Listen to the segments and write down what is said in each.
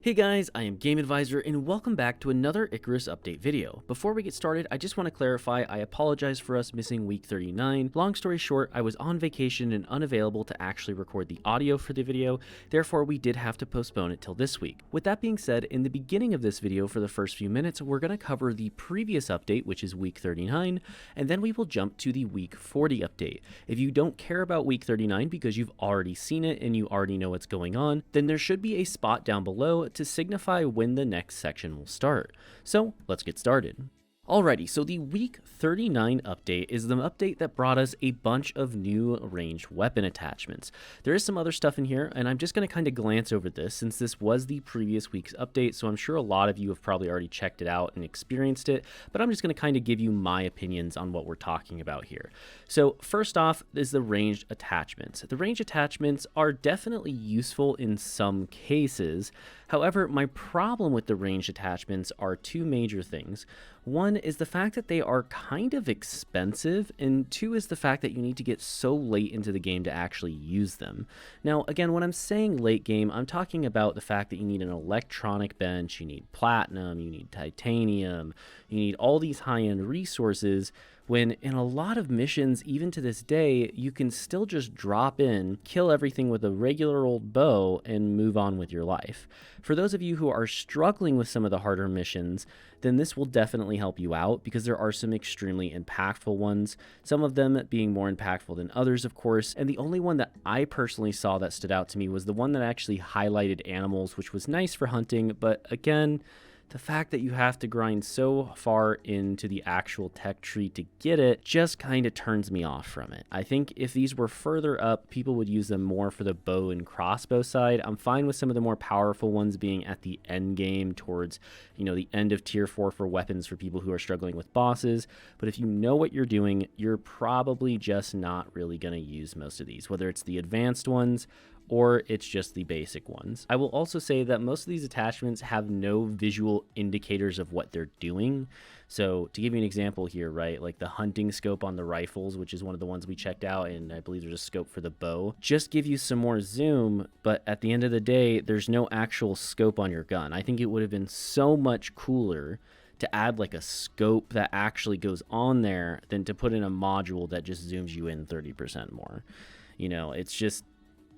Hey guys, I am Game Advisor and welcome back to another Icarus update video. Before we get started, I just want to clarify I apologize for us missing week 39. Long story short, I was on vacation and unavailable to actually record the audio for the video, therefore we did have to postpone it till this week. With that being said, in the beginning of this video for the first few minutes, we're going to cover the previous update, which is week 39, and then we will jump to the week 40 update. If you don't care about week 39 because you've already seen it and you already know what's going on, then there should be a spot down below to signify when the next section will start. So let's get started. Alrighty, so the week 39 update is the update that brought us a bunch of new ranged weapon attachments. There is some other stuff in here, and I'm just going to kind of glance over this since this was the previous week's update, so I'm sure a lot of you have probably already checked it out and experienced it, but I'm just going to kind of give you my opinions on what we're talking about here. So first off is the ranged attachments. The ranged attachments are definitely useful in some cases. However, my problem with the ranged attachments are two major things. One is the fact that they are kind of expensive, and two is the fact that you need to get so late into the game to actually use them. Now, again, when I'm saying late game, I'm talking about the fact that you need an electronic bench, you need platinum, you need titanium, you need all these high-end resources, when in a lot of missions, even to this day, you can still just drop in, kill everything with a regular old bow, and move on with your life. For those of you who are struggling with some of the harder missions, then this will definitely help you out because there are some extremely impactful ones, some of them being more impactful than others, of course, and the only one that I personally saw that stood out to me was the one that actually highlighted animals, which was nice for hunting, but again, the fact that you have to grind so far into the actual tech tree to get it just kind of turns me off from it. I think if these were further up, people would use them more for the bow and crossbow side. I'm fine with some of the more powerful ones being at the end game towards, the end of tier 4 for weapons for people who are struggling with bosses. But if you know what you're doing, you're probably just not really going to use most of these, whether it's the advanced ones or it's just the basic ones. I will also say that most of these attachments have no visual indicators of what they're doing. So to give you an example here, right, like the hunting scope on the rifles, which is one of the ones we checked out, and I believe there's a scope for the bow, just give you some more zoom, but at the end of the day, there's no actual scope on your gun. I think it would have been so much cooler to add like a scope that actually goes on there than to put in a module that just zooms you in 30% more.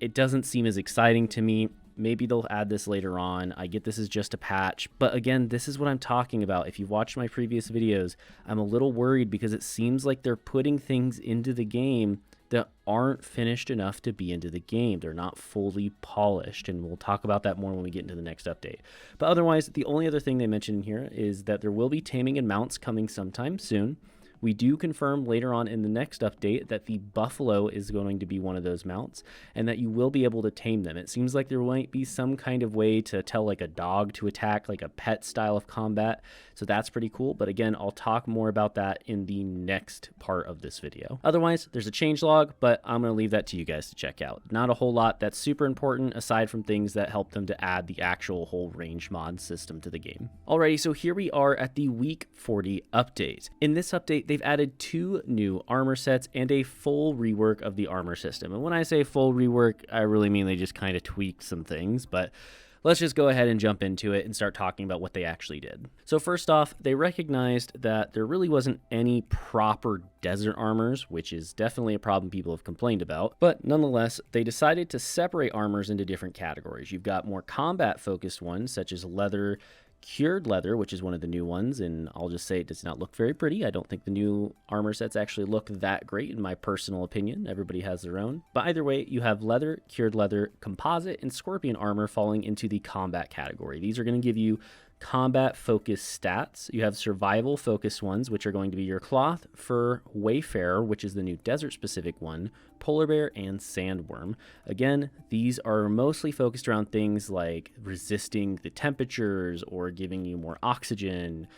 It doesn't seem as exciting to me. Maybe they'll add this later on. I get this is just a patch, but again, this is what I'm talking about. If you've watched my previous videos, I'm a little worried because it seems like they're putting things into the game that aren't finished enough to be into the game. They're not fully polished, and we'll talk about that more when we get into the next update. But otherwise, the only other thing they mentioned in here is that there will be taming and mounts coming sometime soon. We do confirm later on in the next update that the buffalo is going to be one of those mounts and that you will be able to tame them. It seems like there might be some kind of way to tell like a dog to attack, like a pet style of combat. So that's pretty cool. But again, I'll talk more about that in the next part of this video. Otherwise, there's a changelog, but I'm going to leave that to you guys to check out. Not a whole lot that's super important aside from things that help them to add the actual whole range mod system to the game. Alrighty, so here we are at the week 40 update. In this update, they've added 2 new armor sets and a full rework of the armor system. And when I say full rework, I really mean they just kind of tweaked some things, but let's just go ahead and jump into it and start talking about what they actually did. So first off, they recognized that there really wasn't any proper desert armors, which is definitely a problem people have complained about. But nonetheless, they decided to separate armors into different categories. You've got more combat focused ones, such as leather, cured leather, which is one of the new ones, and I'll just say it does not look very pretty. I don't think the new armor sets actually look that great in my personal opinion. Everybody has their own. But either way, you have leather, cured leather, composite, and scorpion armor falling into the combat category. These are going to give you combat focused stats. You have survival focused ones, which are going to be your cloth, fur, Wayfarer, which is the new desert specific one, polar bear, and sandworm. Again, these are mostly focused around things like resisting the temperatures or giving you more oxygen,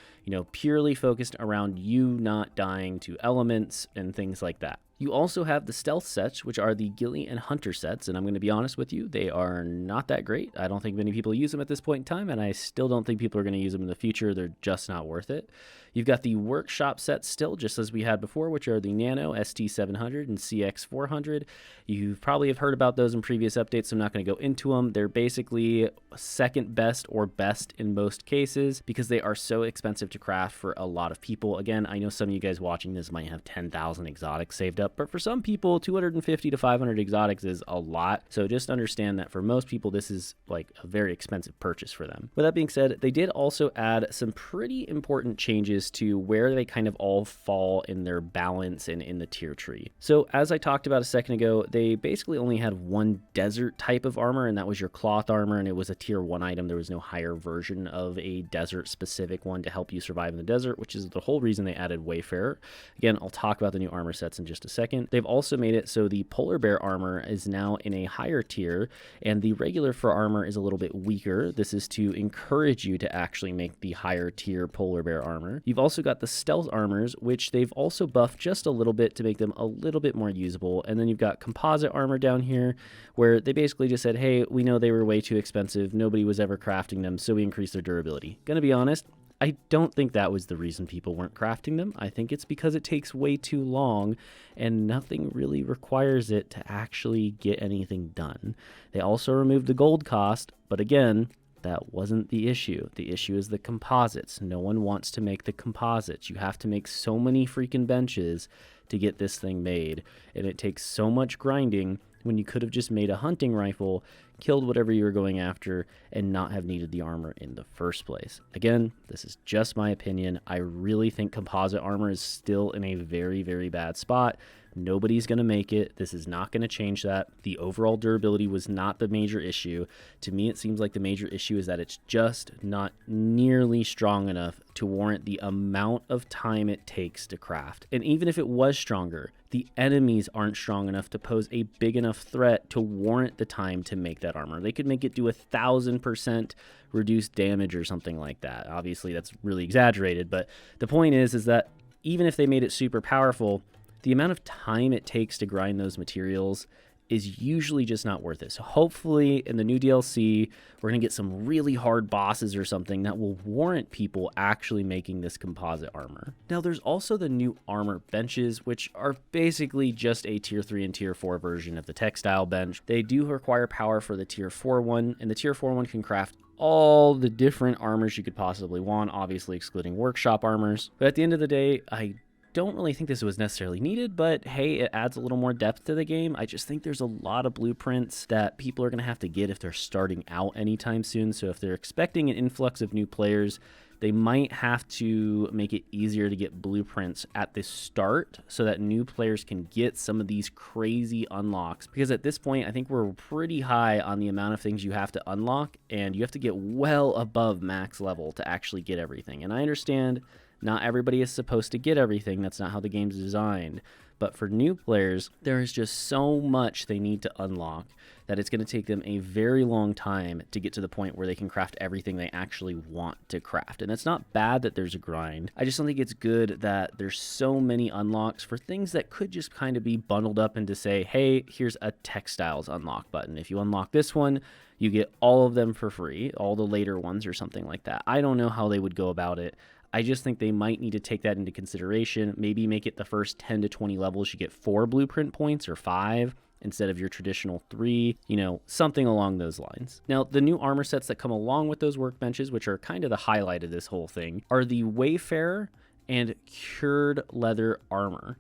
purely focused around you not dying to elements and things like that. You also have the stealth sets, which are the ghillie and hunter sets, and I'm going to be honest with you, they are not that great. I don't think many people use them at this point in time, and I still don't think people are going to use them in the future. They're just not worth it. You've got the workshop sets still, just as we had before, which are the Nano, ST700, and CX400. You probably have heard about those in previous updates, so I'm not going to go into them. They're basically second best or best in most cases because they are so expensive to craft for a lot of people. Again, I know some of you guys watching this might have 10,000 exotics saved up, but for some people, 250 to 500 exotics is a lot. So just understand that for most people, this is like a very expensive purchase for them. With that being said, they did also add some pretty important changes to where they kind of all fall in their balance and in the tier tree. So as I talked about a second ago, they basically only had one desert type of armor, and that was your cloth armor, and it was a tier 1 item. There was no higher version of a desert specific one to help you survive in the desert, which is the whole reason they added Wayfarer. Again, I'll talk about the new armor sets in just a second. They've also made it so the polar bear armor is now in a higher tier, and the regular fur armor is a little bit weaker. This is to encourage you to actually make the higher tier polar bear armor. You've also got the stealth armors, which they've also buffed just a little bit to make them a little bit more usable. And then you've got composite armor down here, where they basically just said, hey, we know they were way too expensive. Nobody was ever crafting them, so we increased their durability. Gonna be honest, I don't think that was the reason people weren't crafting them. I think it's because it takes way too long and nothing really requires it to actually get anything done. They also removed the gold cost, but again, that wasn't the issue. The issue is the composites. No one wants to make the composites. You have to make so many freaking benches to get this thing made, and it takes so much grinding when you could have just made a hunting rifle, killed whatever you were going after, and not have needed the armor in the first place. Again, this is just my opinion. I really think composite armor is still in a very, very bad spot. Nobody's going to make it. This is not going to change that. The overall durability was not the major issue. To me, it seems like the major issue is that it's just not nearly strong enough to warrant the amount of time it takes to craft. And even if it was stronger, the enemies aren't strong enough to pose a big enough threat to warrant the time to make that armor. They could make it do 1,000% reduced damage or something like that. Obviously, that's really exaggerated, but the point is that even if they made it super powerful, the amount of time it takes to grind those materials is usually just not worth it. So hopefully in the new DLC, we're going to get some really hard bosses or something that will warrant people actually making this composite armor. Now there's also the new armor benches, which are basically just a tier 3 and tier 4 version of the textile bench. They do require power for the tier 4 one, and the tier 4 one can craft all the different armors you could possibly want, obviously excluding workshop armors. But at the end of the day, I don't really think this was necessarily needed, but hey, it adds a little more depth to the game. I just think there's a lot of blueprints that people are going to have to get if they're starting out anytime soon. So if they're expecting an influx of new players, they might have to make it easier to get blueprints at the start so that new players can get some of these crazy unlocks. Because at this point, I think we're pretty high on the amount of things you have to unlock, and you have to get well above max level to actually get everything. And I understand not everybody is supposed to get everything. That's not how the game's designed. But for new players, there is just so much they need to unlock that it's going to take them a very long time to get to the point where they can craft everything they actually want to craft. And it's not bad that there's a grind. I just don't think it's good that there's so many unlocks for things that could just kind of be bundled up into say, hey, here's a textiles unlock button. If you unlock this one, you get all of them for free, all the later ones or something like that. I don't know how they would go about it. I just think they might need to take that into consideration. Maybe make it the first 10 to 20 levels, you get 4 blueprint points or 5 instead of your traditional 3, something along those lines. Now, the new armor sets that come along with those workbenches, which are kind of the highlight of this whole thing, are the Wayfarer and Cured Leather Armor.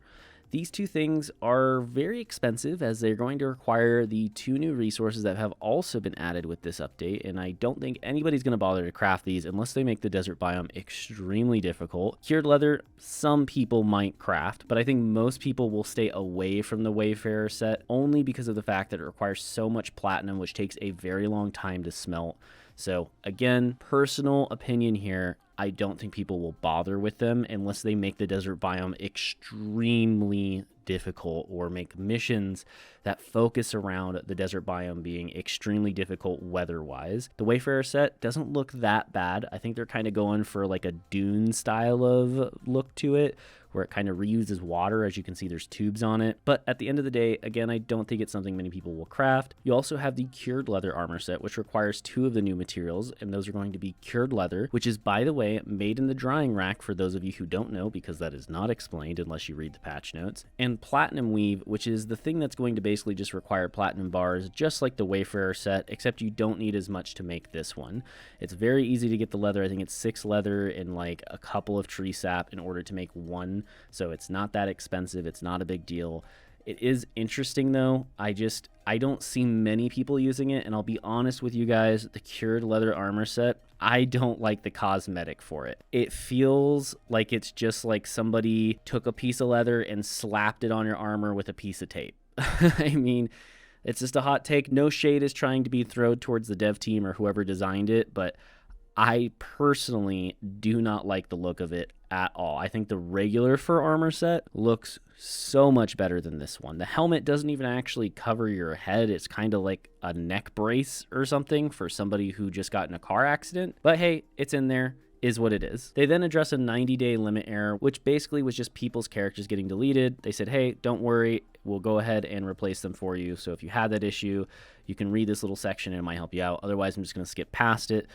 These two things are very expensive as they're going to require the 2 new resources that have also been added with this update, and I don't think anybody's going to bother to craft these unless they make the desert biome extremely difficult. Cured leather, some people might craft, but I think most people will stay away from the Wayfarer set only because of the fact that it requires so much platinum, which takes a very long time to smelt. So again, personal opinion here, I don't think people will bother with them unless they make the desert biome extremely difficult or make missions that focus around the desert biome being extremely difficult weather-wise. The Wayfarer set doesn't look that bad. I think they're kind of going for like a Dune style of look to it, where it kind of reuses water. As you can see, there's tubes on it. But at the end of the day, again, I don't think it's something many people will craft. You also have the cured leather armor set, which requires 2 of the new materials, and those are going to be cured leather, which is, by the way, made in the drying rack for those of you who don't know, because that is not explained unless you read the patch notes, and platinum weave, which is the thing that's going to basically just require platinum bars, just like the Wayfarer set, except you don't need as much to make this one. It's very easy to get the leather. I think it's 6 leather and like a couple of tree sap in order to make one, so it's not that expensive. It's not a big deal. It is interesting though. I don't see many people using it, and I'll be honest with you guys, the cured leather armor set, I don't like the cosmetic for it. It feels like it's just like somebody took a piece of leather and slapped it on your armor with a piece of tape. I mean, it's just a hot take. No shade is trying to be thrown towards the dev team or whoever designed it, but I personally do not like the look of it at all. I think the regular fur armor set looks so much better than this one. The helmet doesn't even actually cover your head. It's kind of like a neck brace or something for somebody who just got in a car accident. But hey, it's in there. Is what it is. They then address a 90-day limit error, which basically was just people's characters getting deleted. They said, hey, don't worry, we'll go ahead and replace them for you. So if you had that issue, you can read this little section and it might help you out. Otherwise, I'm just going to skip past it.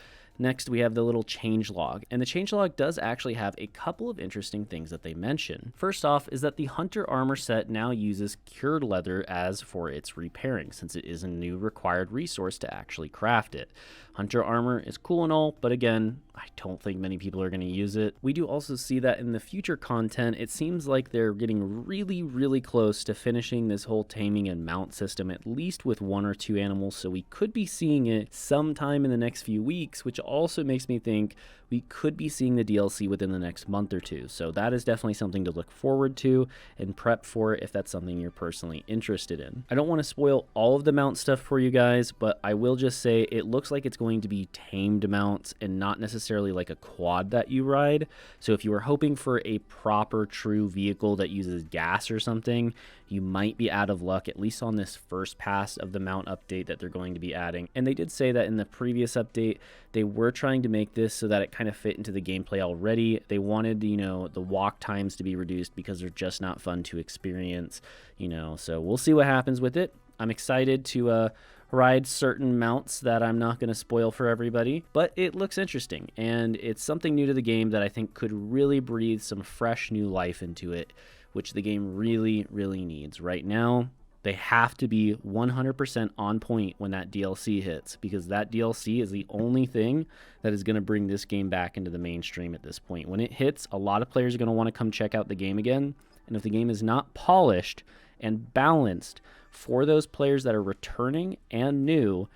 Next, we have the little changelog, and the changelog does actually have a couple of interesting things that they mention. First off is that the hunter armor set now uses cured leather as for its repairing, since it is a new required resource to actually craft it. Hunter armor is cool and all, but again, I don't think many people are going to use it. We do also see that in the future content, it seems like they're getting really close to finishing this whole taming and mount system, at least with 1 or 2 animals, so we could be seeing it sometime in the next few weeks, which also makes me think we could be seeing the DLC within the next month or 2. So that is definitely something to look forward to and prep for if that's something you're personally interested in. I don't want to spoil all of the mount stuff for you guys, but I will just say it looks like it's going to be tamed mounts and not necessarily like a quad that you ride. So if you were hoping for a proper true vehicle that uses gas or something, you might be out of luck, at least on this first pass of the mount update that they're going to be adding. And they did say that in the previous update, they were trying to make this so that it kind of fit into the gameplay already. They wanted, you know, the walk times to be reduced because they're just not fun to experience, you know, so we'll see what happens with it. I'm excited to ride certain mounts that I'm not going to spoil for everybody, but it looks interesting and it's something new to the game that I think could really breathe some fresh new life into it, which the game really needs. Right now, they have to be 100% on point when that DLC hits, because that DLC is the only thing that is going to bring this game back into the mainstream at this point. When it hits, a lot of players are going to want to come check out the game again, and if the game is not polished and balanced for those players that are returning and new,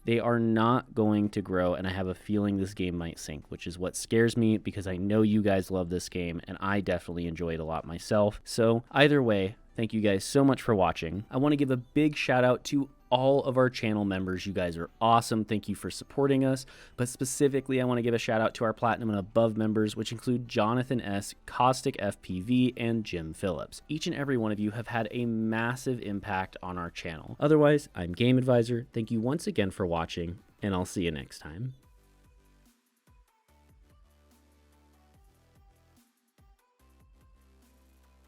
they are not going to grow, and I have a feeling this game might sink, which is what scares me because I know you guys love this game, and I definitely enjoy it a lot myself. So either way, thank you guys so much for watching. I want to give a big shout out to all of our channel members. You guys are awesome. Thank you for supporting us. But specifically, I want to give a shout out to our Platinum and Above members, which include Jonathan S., Caustic FPV, and Jim Phillips. Each and every one of you have had a massive impact on our channel. Otherwise, I'm Game Advisor. Thank you once again for watching, and I'll see you next time.